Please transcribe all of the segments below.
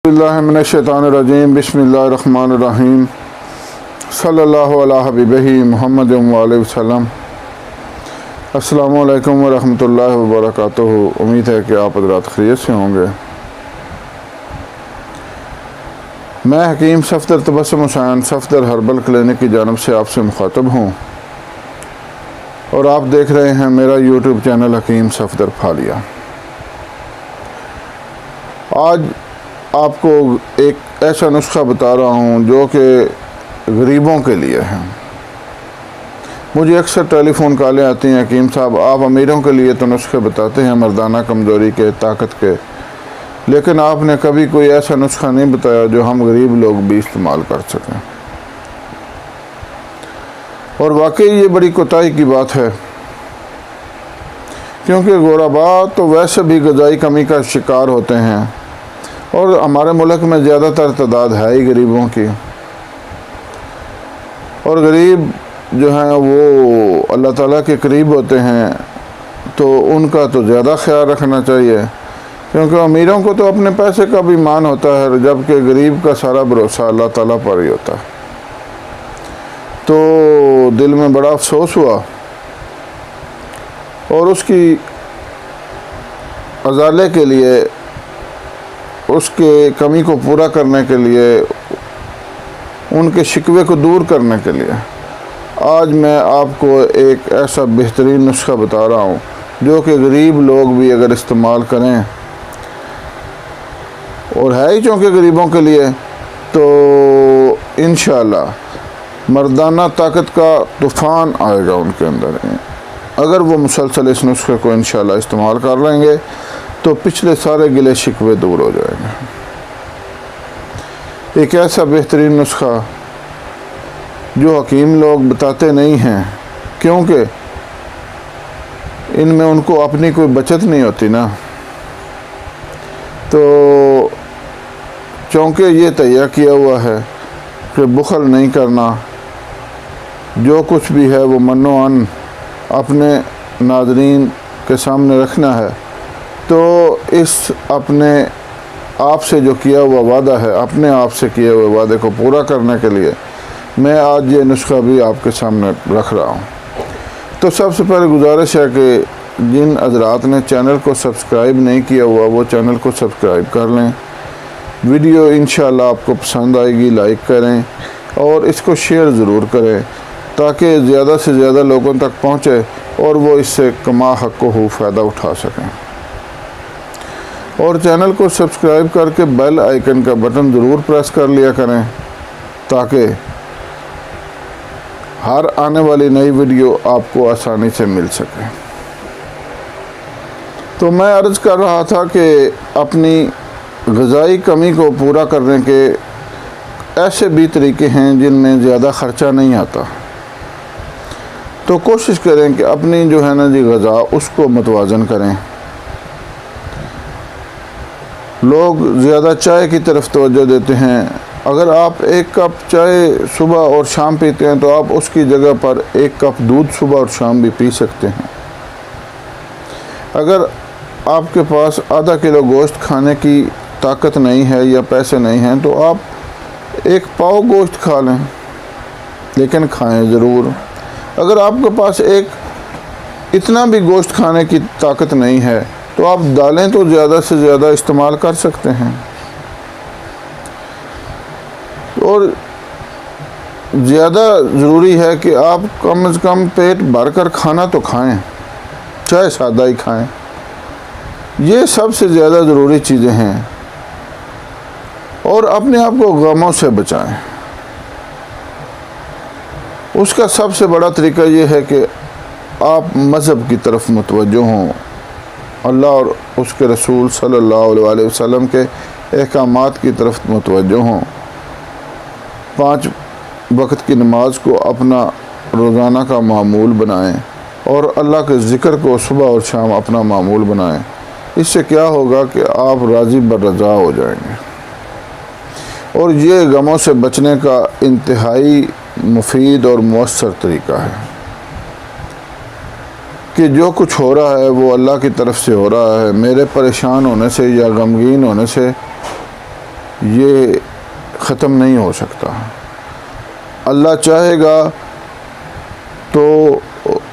باللہ من الشیطان الرجیم بسم اللہ الرحمن الرحیم صلی اللہ علیہ حبیبہ محمد وآلہ وسلم۔ السلام علیکم ورحمۃ اللہ وبرکاتہ۔ امید ہے کہ آپ حضرات خیریت سے ہوں گے۔ میں حکیم صفدر تبسم حسین صفدر ہربل کلینک کی جانب سے آپ سے مخاطب ہوں اور آپ دیکھ رہے ہیں میرا یوٹیوب چینل حکیم صفدر پھالیہ۔ آج آپ کو ایک ایسا نسخہ بتا رہا ہوں جو کہ غریبوں کے لیے ہے۔ مجھے اکثر ٹیلی فون کالیں آتی ہیں، حکیم صاحب آپ امیروں کے لیے تو نسخے بتاتے ہیں مردانہ کمزوری کے، طاقت کے، لیکن آپ نے کبھی کوئی ایسا نسخہ نہیں بتایا جو ہم غریب لوگ بھی استعمال کر سکیں۔ اور واقعی یہ بڑی کوتاہی کی بات ہے، کیونکہ غربا تو ویسے بھی غذائی کمی کا شکار ہوتے ہیں اور ہمارے ملک میں زیادہ تر تعداد ہے ہی غریبوں کی، اور غریب جو ہیں وہ اللہ تعالیٰ کے قریب ہوتے ہیں، تو ان کا تو زیادہ خیال رکھنا چاہیے، کیونکہ امیروں کو تو اپنے پیسے کا بھی مان ہوتا ہے، جبکہ غریب کا سارا بھروسہ اللہ تعالیٰ پر ہی ہوتا ہے۔ تو دل میں بڑا افسوس ہوا اور اس کی ازالے کے لیے، اس کے کمی کو پورا کرنے کے لیے، ان کے شکوے کو دور کرنے کے لیے آج میں آپ کو ایک ایسا بہترین نسخہ بتا رہا ہوں جو کہ غریب لوگ بھی اگر استعمال کریں، اور ہے ہی چونکہ غریبوں کے لیے، تو انشاءاللہ مردانہ طاقت کا طوفان آئے گا ان کے اندر۔ اگر وہ مسلسل اس نسخے کو انشاءاللہ استعمال کر لیں گے تو پچھلے سارے گلے شکوے دور ہو جائیں گے۔ ایک ایسا بہترین نسخہ جو حکیم لوگ بتاتے نہیں ہیں، کیونکہ ان میں ان کو اپنی کوئی بچت نہیں ہوتی نا، تو چونکہ یہ تہیہ کیا ہوا ہے کہ بخل نہیں کرنا، جو کچھ بھی ہے وہ من و عن اپنے ناظرین کے سامنے رکھنا ہے، تو اس اپنے آپ سے جو کیا ہوا وعدہ ہے، اپنے آپ سے کیے ہوئے وعدے کو پورا کرنے کے لیے میں آج یہ نسخہ بھی آپ کے سامنے رکھ رہا ہوں۔ تو سب سے پہلے گزارش ہے کہ جن حضرات نے چینل کو سبسکرائب نہیں کیا ہوا وہ چینل کو سبسکرائب کر لیں۔ ویڈیو انشاءاللہ آپ کو پسند آئے گی، لائک کریں اور اس کو شیئر ضرور کریں تاکہ زیادہ سے زیادہ لوگوں تک پہنچے اور وہ اس سے کما حق و فائدہ اٹھا سکیں۔ اور چینل کو سبسکرائب کر کے بیل آئیکن کا بٹن ضرور پریس کر لیا کریں تاکہ ہر آنے والی نئی ویڈیو آپ کو آسانی سے مل سکے۔ تو میں عرض کر رہا تھا کہ اپنی غذائی کمی کو پورا کرنے کے ایسے بھی طریقے ہیں جن میں زیادہ خرچہ نہیں آتا، تو کوشش کریں کہ اپنی جو ہے نا غذا اس کو متوازن کریں۔ لوگ زیادہ چائے کی طرف توجہ دیتے ہیں۔ اگر آپ ایک کپ چائے صبح اور شام پیتے ہیں تو آپ اس کی جگہ پر ایک کپ دودھ صبح اور شام بھی پی سکتے ہیں۔ اگر آپ کے پاس آدھا کلو گوشت کھانے کی طاقت نہیں ہے یا پیسے نہیں ہیں تو آپ ایک پاؤ گوشت کھا لیں، لیکن کھائیں ضرور۔ اگر آپ کے پاس اتنا بھی گوشت کھانے کی طاقت نہیں ہے تو آپ دالیں تو زیادہ سے زیادہ استعمال کر سکتے ہیں، اور زیادہ ضروری ہے کہ آپ کم از کم پیٹ بھر کر کھانا تو کھائیں، چاہے سادہ ہی کھائیں۔ یہ سب سے زیادہ ضروری چیزیں ہیں، اور اپنے آپ کو غموں سے بچائیں۔ اس کا سب سے بڑا طریقہ یہ ہے کہ آپ مذہب کی طرف متوجہ ہوں، اللہ اور اس کے رسول صلی اللہ علیہ وسلم کے احکامات کی طرف متوجہ ہوں، 5 وقت کی نماز کو اپنا روزانہ کا معمول بنائیں اور اللہ کے ذکر کو صبح اور شام اپنا معمول بنائیں۔ اس سے کیا ہوگا کہ آپ راضی برضا ہو جائیں گے، اور یہ غموں سے بچنے کا انتہائی مفید اور مؤثر طریقہ ہے کہ جو کچھ ہو رہا ہے وہ اللہ کی طرف سے ہو رہا ہے۔ میرے پریشان ہونے سے یا غمگین ہونے سے یہ ختم نہیں ہو سکتا۔ اللہ چاہے گا تو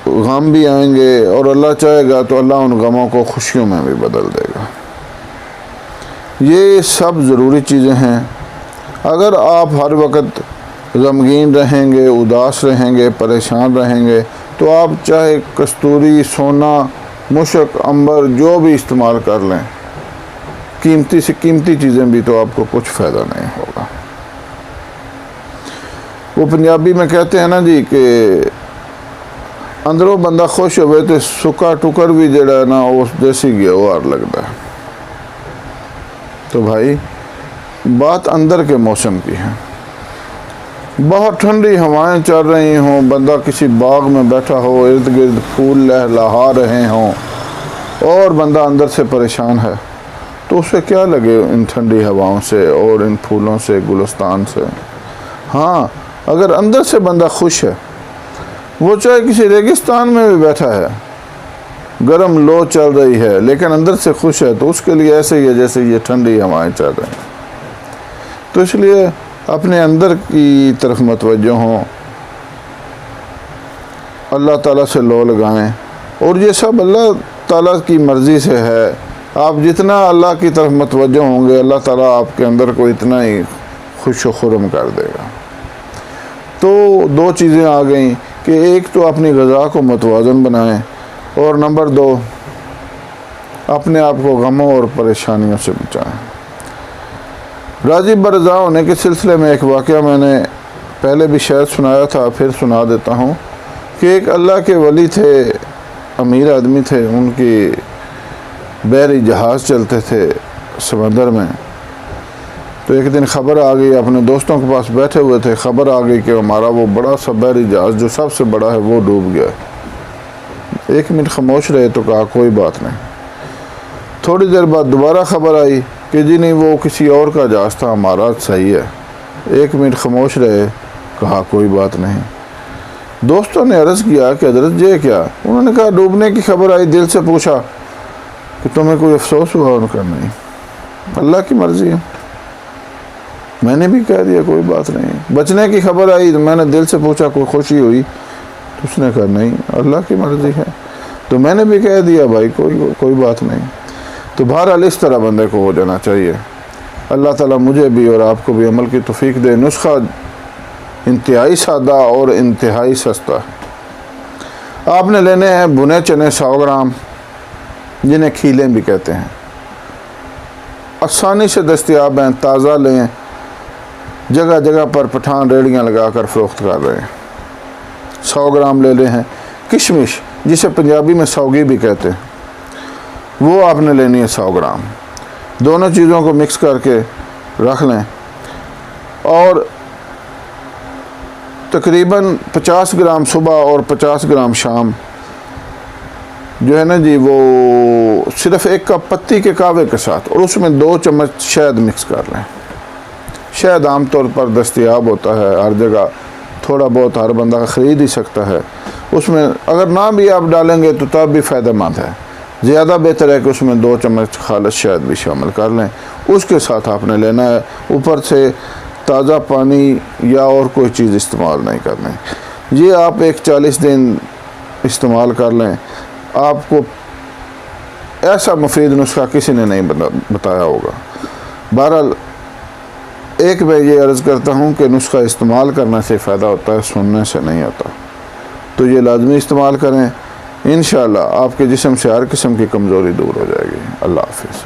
غم بھی آئیں گے، اور اللہ چاہے گا تو اللہ ان غموں کو خوشیوں میں بھی بدل دے گا۔ یہ سب ضروری چیزیں ہیں۔ اگر آپ ہر وقت غمگین رہیں گے، اداس رہیں گے، پریشان رہیں گے، تو آپ چاہے کستوری، سونا، مشک، عنبر جو بھی استعمال کر لیں، قیمتی سے قیمتی چیزیں بھی، تو آپ کو کچھ فائدہ نہیں ہوگا۔ وہ پنجابی میں کہتے ہیں نا جی کہ اندروں بندہ خوش ہوئے تو سکا ٹکر بھی جڑا ہے نا اس دیسی گیا وہ ہار لگتا ہے۔ تو بھائی بات اندر کے موسم کی ہے۔ بہت ٹھنڈی ہوائیں چل رہی ہوں، بندہ کسی باغ میں بیٹھا ہو، ارد گرد پھول لہلہا رہے ہوں، اور بندہ اندر سے پریشان ہے، تو اسے کیا لگے ان ٹھنڈی ہواؤں سے اور ان پھولوں سے، گلستان سے؟ ہاں، اگر اندر سے بندہ خوش ہے، وہ چاہے کسی ریگستان میں بھی بیٹھا ہے، گرم لو چل رہی ہے، لیکن اندر سے خوش ہے، تو اس کے لیے ایسے ہی ہے جیسے یہ ٹھنڈی ہوائیں چل رہی ہیں۔ تو اس لیے اپنے اندر کی طرف متوجہ ہوں، اللہ تعالیٰ سے لو لگائیں، اور یہ سب اللہ تعالیٰ کی مرضی سے ہے۔ آپ جتنا اللہ کی طرف متوجہ ہوں گے، اللہ تعالیٰ آپ کے اندر کو اتنا ہی خوش و خرم کر دے گا۔ تو دو چیزیں آ گئیں کہ ایک تو اپنی غذا کو متوازن بنائیں، اور نمبر 2 اپنے آپ کو غموں اور پریشانیوں سے بچائیں۔ راضی برضا ہونے کے سلسلے میں ایک واقعہ میں نے پہلے بھی شاید سنایا تھا، پھر سنا دیتا ہوں کہ ایک اللہ کے ولی تھے، امیر آدمی تھے، ان کی بحری جہاز چلتے تھے سمندر میں۔ تو ایک دن خبر آ گئی، اپنے دوستوں کے پاس بیٹھے ہوئے تھے، خبر آ گئی کہ ہمارا وہ بڑا سا بحری جہاز جو سب سے بڑا ہے وہ ڈوب گیا۔ 1 منٹ خاموش رہے تو کہا کوئی بات نہیں۔ تھوڑی دیر بعد دوبارہ خبر آئی کہ جی نہیں، وہ کسی اور کا جہاز تھا، ہمارا صحیح ہے۔ 1 منٹ خاموش رہے، کہا کوئی بات نہیں۔ دوستوں نے عرض کیا کہ حضرت یہ کیا؟ انہوں نے کہا ڈوبنے کی خبر آئی، دل سے پوچھا کہ تمہیں کوئی افسوس ہوا؟ ان کا نہیں، اللہ کی مرضی ہے۔ میں نے بھی کہہ دیا کوئی بات نہیں۔ بچنے کی خبر آئی تو میں نے دل سے پوچھا کوئی خوشی ہوئی؟ تو اس نے کہا نہیں، اللہ کی مرضی ہے۔ تو میں نے بھی کہہ دیا بھائی کوئی بات نہیں۔ تو بہرحال اس طرح بندے کو ہو جانا چاہیے۔ اللہ تعالیٰ مجھے بھی اور آپ کو بھی عمل کی توفیق دے۔ نسخہ انتہائی سادہ اور انتہائی سستا۔ آپ نے لینے ہیں بھنے چنے 100 گرام، جنہیں کھیلیں بھی کہتے ہیں، آسانی سے دستیاب ہیں، تازہ لیں۔ جگہ جگہ پر پٹھان ریڑیاں لگا کر فروخت کر رہے ہیں۔ 100 گرام لے لے ہیں۔ کشمش، جسے پنجابی میں سوگی بھی کہتے ہیں، وہ آپ نے لینی ہے 100 گرام۔ دونوں چیزوں کو مکس کر کے رکھ لیں، اور تقریباً 50 گرام صبح اور 50 گرام شام جو ہے نا جی، وہ صرف 1 کپ پتی کے کہوے کے ساتھ، اور اس میں 2 چمچ شہد مکس کر لیں۔ شہد عام طور پر دستیاب ہوتا ہے ہر جگہ، تھوڑا بہت ہر بندہ خرید ہی سکتا ہے۔ اس میں اگر نہ بھی آپ ڈالیں گے تو تب بھی فائدہ مند ہے۔ زیادہ بہتر ہے کہ اس میں 2 چمچ خالص شہد بھی شامل کر لیں۔ اس کے ساتھ آپ نے لینا ہے، اوپر سے تازہ پانی یا اور کوئی چیز استعمال نہیں کرنا ہے۔ یہ آپ 40 دن استعمال کر لیں، آپ کو ایسا مفید نسخہ کسی نے نہیں بتایا ہوگا۔ بہرحال ایک میں یہ عرض کرتا ہوں کہ نسخہ استعمال کرنے سے فائدہ ہوتا ہے، سننے سے نہیں ہوتا۔ تو یہ لازمی استعمال کریں، انشاءاللہ آپ کے جسم سے ہر قسم کی کمزوری دور ہو جائے گی۔ اللہ حافظ۔